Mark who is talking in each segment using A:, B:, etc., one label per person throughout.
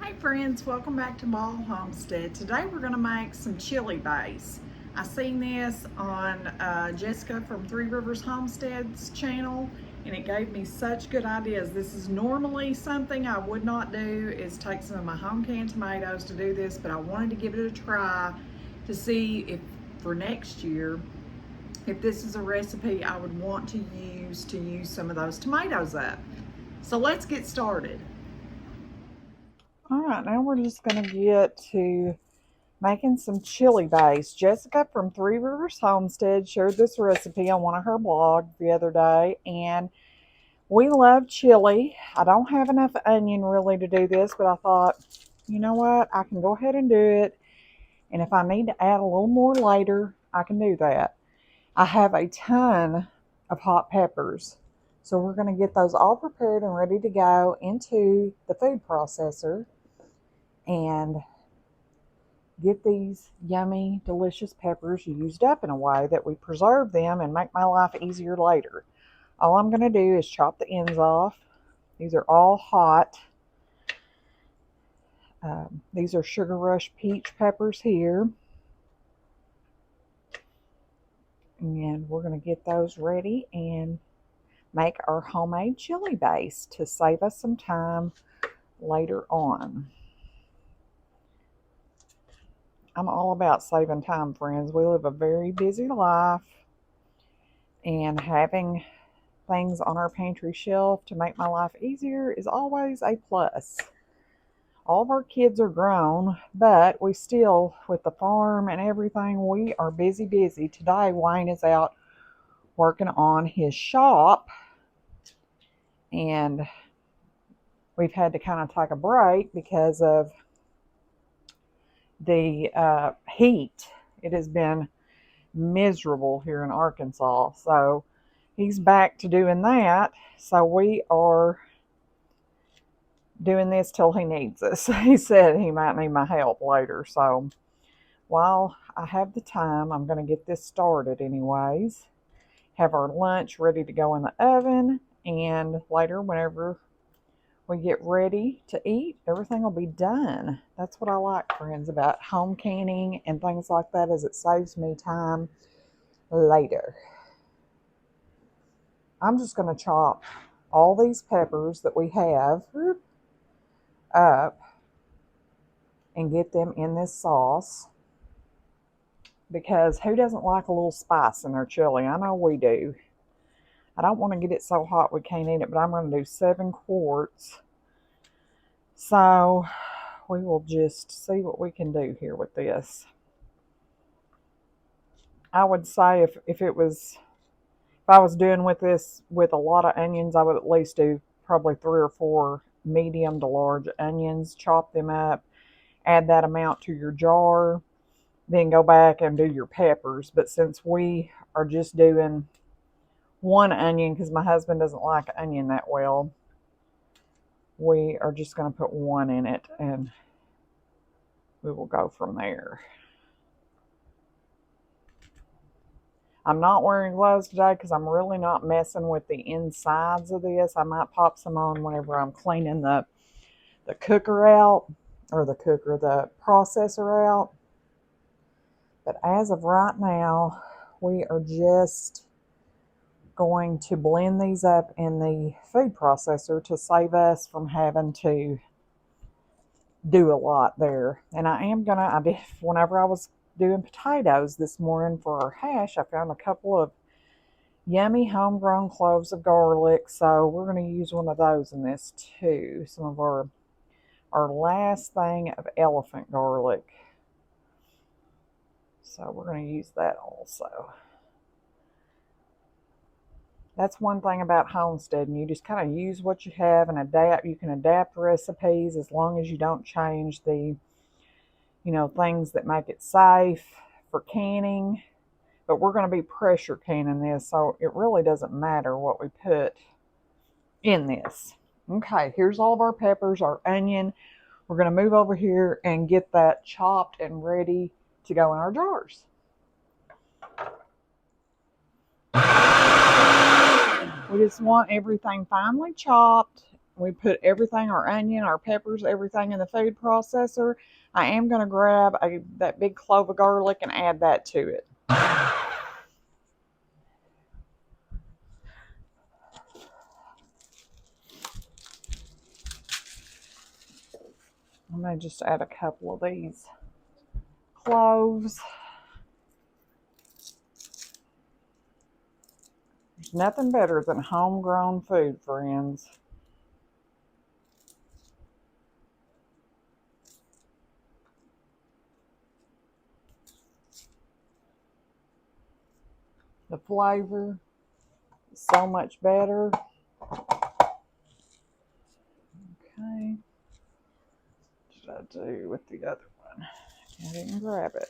A: Hey friends, welcome back to Ball Homestead. Today we're going to make some chili base. I seen this on Jessica from Three Rivers Homestead's channel and it gave me such good ideas. This is normally something I would not do, is take some of my home canned tomatoes to do this, but I wanted to give it a try to see if for next year, if this is a recipe I would want to use some of those tomatoes up. So let's get started. All right, now we're just going to get to making some chili base. Jessica from Three Rivers Homestead shared this recipe on one of her blogs the other day, and we love chili. I don't have enough onion really to do this, but I thought, you know what, I can go ahead and do it, and if I need to add a little more later, I can do that. I have a ton of hot peppers, so we're going to get those all prepared and ready to go into the food processor and get these yummy, delicious peppers used up in a way that we preserve them and make my life easier later. All I'm going to do is chop the ends off. These are all hot. These are Sugar Rush peach peppers here. And we're going to get those ready and make our homemade chili base to save us some time later on. I'm all about saving time, friends. We live a very busy life, and having things on our pantry shelf to make my life easier is always a plus. All of our kids are grown, but we still, with the farm and everything, we are busy. Today, Wayne is out working on his shop, and we've had to kind of take a break because of the heat. It has been miserable here in Arkansas, so he's back to doing that. So we are doing this till he needs us. He said he might need my help later, so while I have the time, I'm going to get this started anyways. Have our lunch ready to go in the oven, and later whenever we get ready to eat, everything will be done. That's what I like, friends, about home canning and things like that, is it saves me time later. I'm just going to chop all these peppers that we have up and get them in this sauce, because who doesn't like a little spice in their chili? I know we do. I don't want to get it so hot we can't eat it, but I'm going to do 7 quarts. So we will just see what we can do here with this. I would say if I was doing with this with a lot of onions, I would at least do probably 3 or 4 medium to large onions, chop them up, add that amount to your jar, then go back and do your peppers. But since we are just doing 1 onion, because my husband doesn't like onion that well, we are just going to put 1 in it, and we will go from there. I'm not wearing gloves today because I'm really not messing with the insides of this. I might pop some on whenever I'm cleaning the cooker out, or the processor out. But as of right now, we are just going to blend these up in the food processor to save us from having to do a lot there. And I did, whenever I was doing potatoes this morning for our hash, I found a couple of yummy homegrown cloves of garlic, so we're going to use one of those in this too. Some of our last thing of elephant garlic, so we're going to use that also. That's one thing about homesteading. You just kind of use what you have and adapt. You can adapt recipes as long as you don't change the, things that make it safe for canning. But we're going to be pressure canning this, so it really doesn't matter what we put in this. Okay, here's all of our peppers, our onion. We're going to move over here and get that chopped and ready to go in our jars. We just want everything finely chopped We put everything, our onion, our peppers, everything in the food processor. I am going to grab that big clove of garlic and add that to it. I may just add a couple of these cloves. There's nothing better than homegrown food, friends. The flavor is so much better. Okay. What did I do with the other one? I didn't grab it.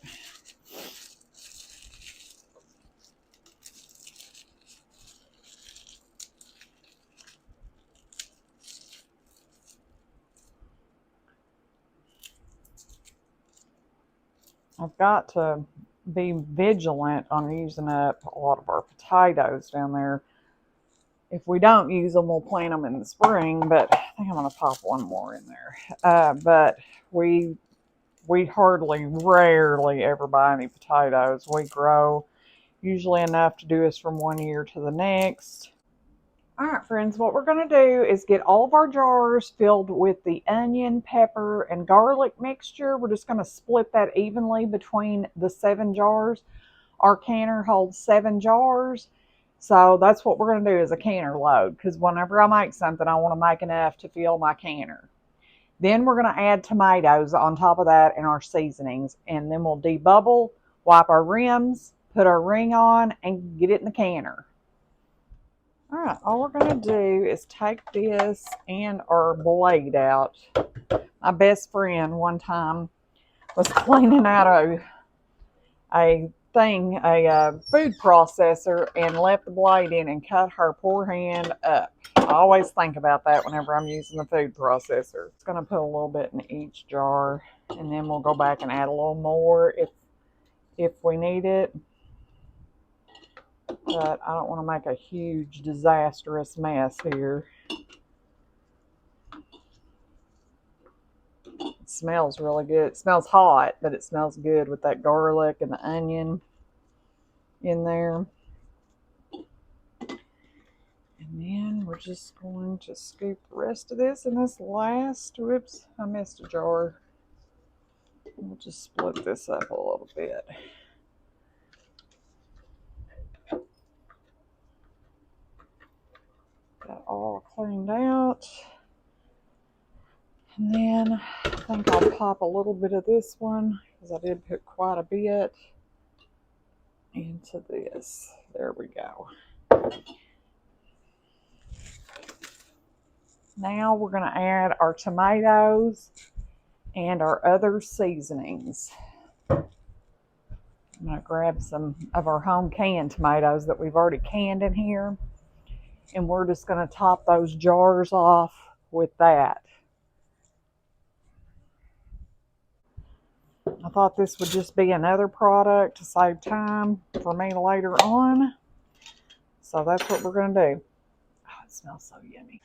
A: I've got to be vigilant on using up a lot of our potatoes down there. If we don't use them, we'll plant them in the spring, but I think I'm going to pop one more in there. But we rarely ever buy any potatoes. We grow usually enough to do us from one year to the next. All right, friends, what we're going to do is get all of our jars filled with the onion, pepper, and garlic mixture. We're just going to split that evenly between the 7 jars. Our canner holds 7 jars. So that's what we're going to do is a canner load, because whenever I make something, I want to make enough to fill my canner. Then we're going to add tomatoes on top of that and our seasonings. And then we'll debubble, wipe our rims, put our ring on, and get it in the canner. All right, all we're going to do is take this and our blade out. My best friend one time was cleaning out a food processor and left the blade in and cut her poor hand up. I always think about that whenever I'm using the food processor. It's going to put a little bit in each jar, and then we'll go back and add a little more if we need it. But I don't want to make a huge, disastrous mess here. It smells really good. It smells hot, but it smells good with that garlic and the onion in there. And then we're just going to scoop the rest of this in this last, whoops, I missed a jar. We'll just split this up a little bit. Got all cleaned out. And then I think I'll pop a little bit of this one, because I did put quite a bit into this. There we go. Now we're going to add our tomatoes and our other seasonings. I'm going to grab some of our home canned tomatoes that we've already canned in here, and we're just going to top those jars off with that. I thought this would just be another product to save time for me later on, so that's what we're going to do. Oh, it smells so yummy.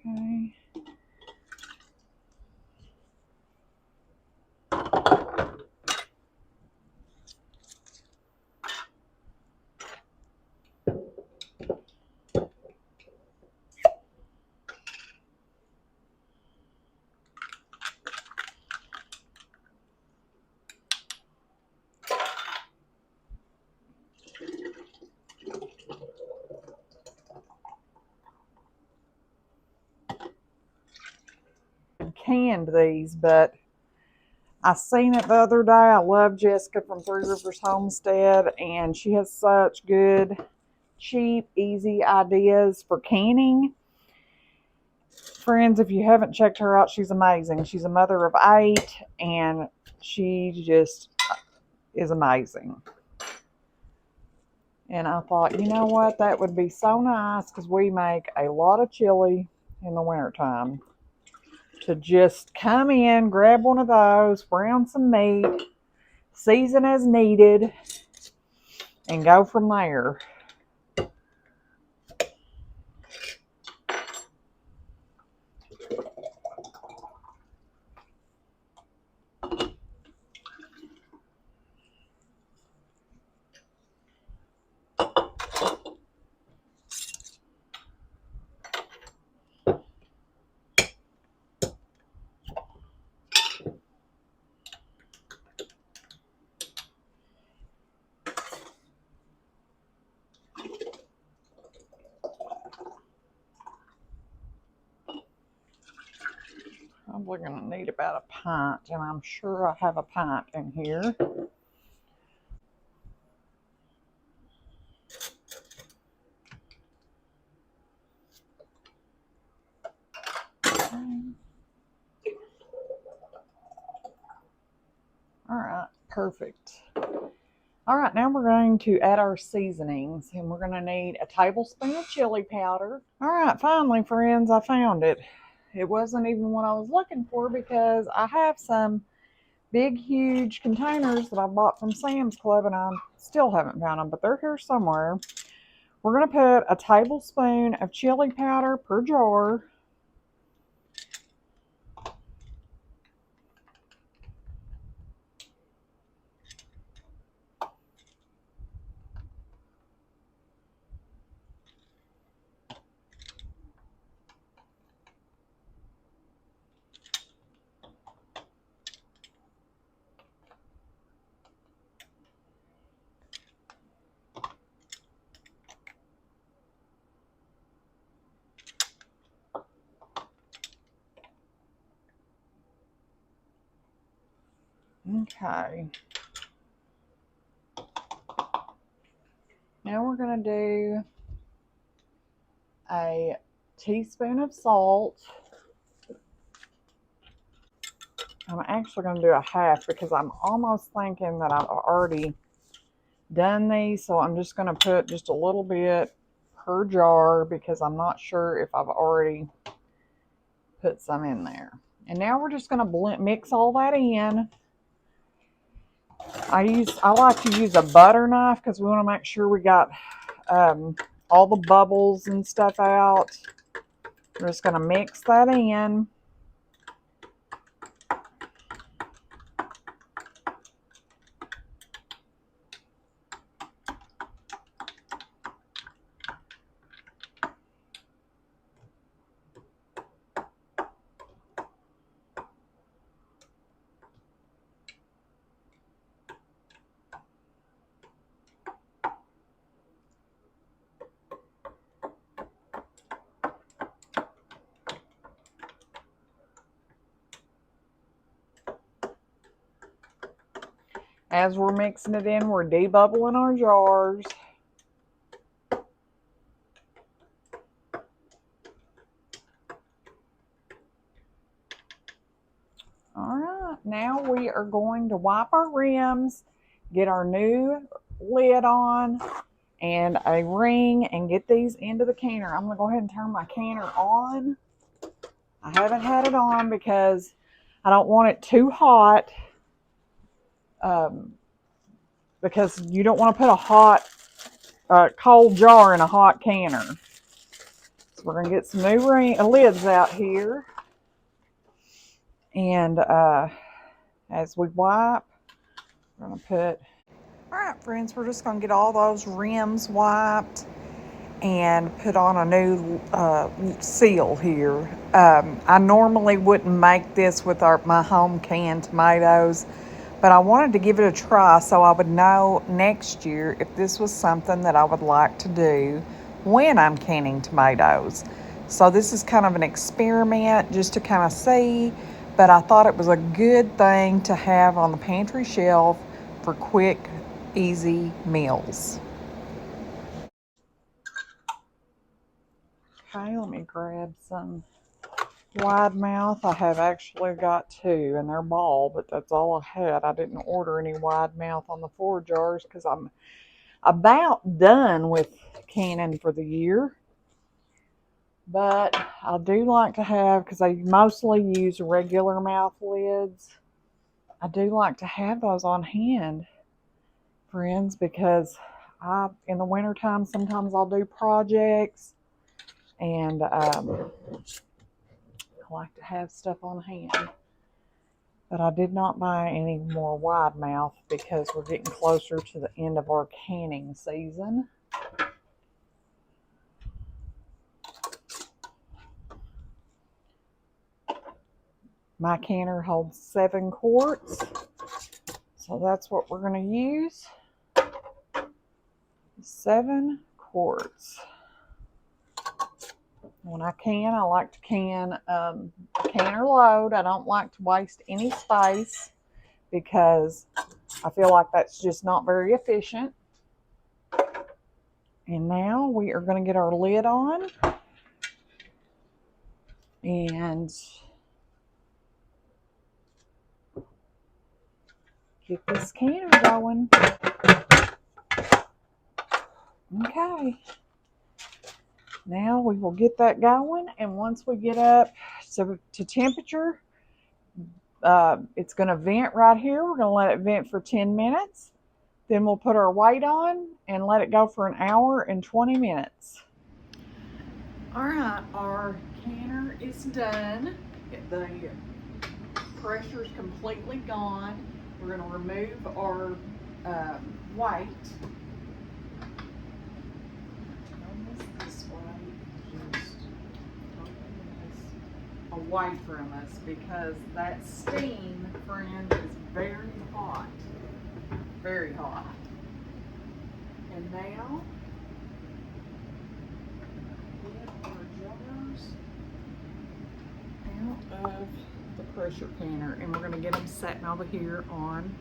A: Okay. Canned these, but I seen it the other day. I love Jessica from Three Rivers Homestead, and she has such good, cheap, easy ideas for canning. Friends, if you haven't checked her out, she's amazing. She's a mother of 8, and she just is amazing. And I thought, you know what, that would be so nice, because we make a lot of chili in the wintertime. To just come in, grab one of those, brown some meat, season as needed, and go from there. probably going to need about a pint, and I'm sure I have a pint in here. All right, perfect. All right, now we're going to add our seasonings, and we're going to need a tablespoon of chili powder. All right, finally, friends, I found it. It wasn't even what I was looking for because I have some big, huge containers that I bought from Sam's Club, and I still haven't found them, but they're here somewhere. We're going to put a tablespoon of chili powder per jar. Okay. Now we're going to do a teaspoon of salt. I'm actually going to do a half because I'm almost thinking that I've already done these. So I'm just going to put just a little bit per jar because I'm not sure if I've already put some in there. And now we're just going to mix all that in. I like to use a butter knife because we want to make sure we got all the bubbles and stuff out. We're just going to mix that in. As we're mixing it in, we're debubbling our jars. All right, now we are going to wipe our rims, get our new lid on, and a ring, and get these into the canner. I'm going to go ahead and turn my canner on. I haven't had it on because I don't want it too hot. Because you don't want to put a hot, cold jar in a hot canner. So we're going to get some new lids out here. And as we wipe, we're going to put... All right, friends, we're just going to get all those rims wiped and put on a new seal here. I normally wouldn't make this with my home canned tomatoes, but I wanted to give it a try so I would know next year if this was something that I would like to do when I'm canning tomatoes. So this is kind of an experiment just to kind of see, but I thought it was a good thing to have on the pantry shelf for quick, easy meals. Okay, let me grab some wide mouth. I have actually got two, and they're ball, but that's all I had. I didn't order any wide mouth on the 4 jars because I'm about done with canning for the year. But I do like to have, because I mostly use regular mouth lids, I do like to have those on hand, friends, because in the wintertime, sometimes I'll do projects, and I like to have stuff on hand. But I did not buy any more wide mouth because we're getting closer to the end of our canning season. My canner holds 7 quarts, so that's what we're going to use. 7 quarts. When I can, I like to can a canner load. I don't like to waste any space because I feel like that's just not very efficient. And now we are going to get our lid on and get this canner going. Okay. Now we will get that going, and once we get up to temperature, it's going to vent right here. We're going to let it vent for 10 minutes. Then we'll put our weight on and let it go for an hour and 20 minutes. All right, our canner is done. The pressure's completely gone. We're going to remove our weight. This way, just away from us, because that steam, friend, is very hot. Very hot. And now, get our jars out of the pressure canner, and we're going to get them sitting over here on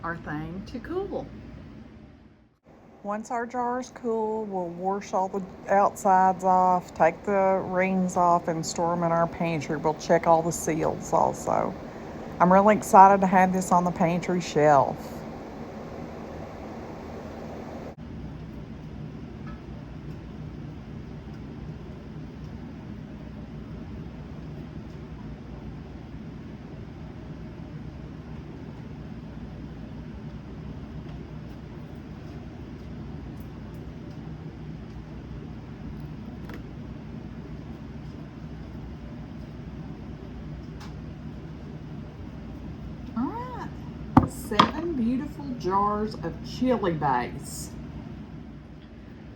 A: our thing to cool. Once our jars cool, we'll wash all the outsides off, take the rings off, and store them in our pantry. We'll check all the seals also. I'm really excited to have this on the pantry shelf. All right, 7 beautiful jars of chili base.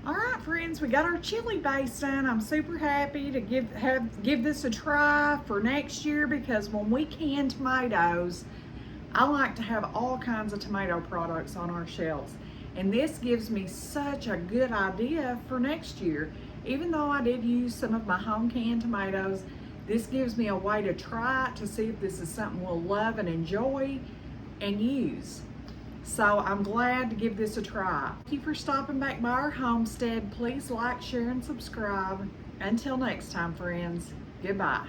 A: All right, friends, we got our chili base done. I'm super happy to give this a try for next year, because when we can tomatoes, I like to have all kinds of tomato products on our shelves. And this gives me such a good idea for next year. Even though I did use some of my home canned tomatoes, this gives me a way to try it, to see if this is something we'll love and enjoy and use. So I'm glad to give this a try. Thank you for stopping back by our homestead. Please like, share, and subscribe. Until next time, friends, goodbye.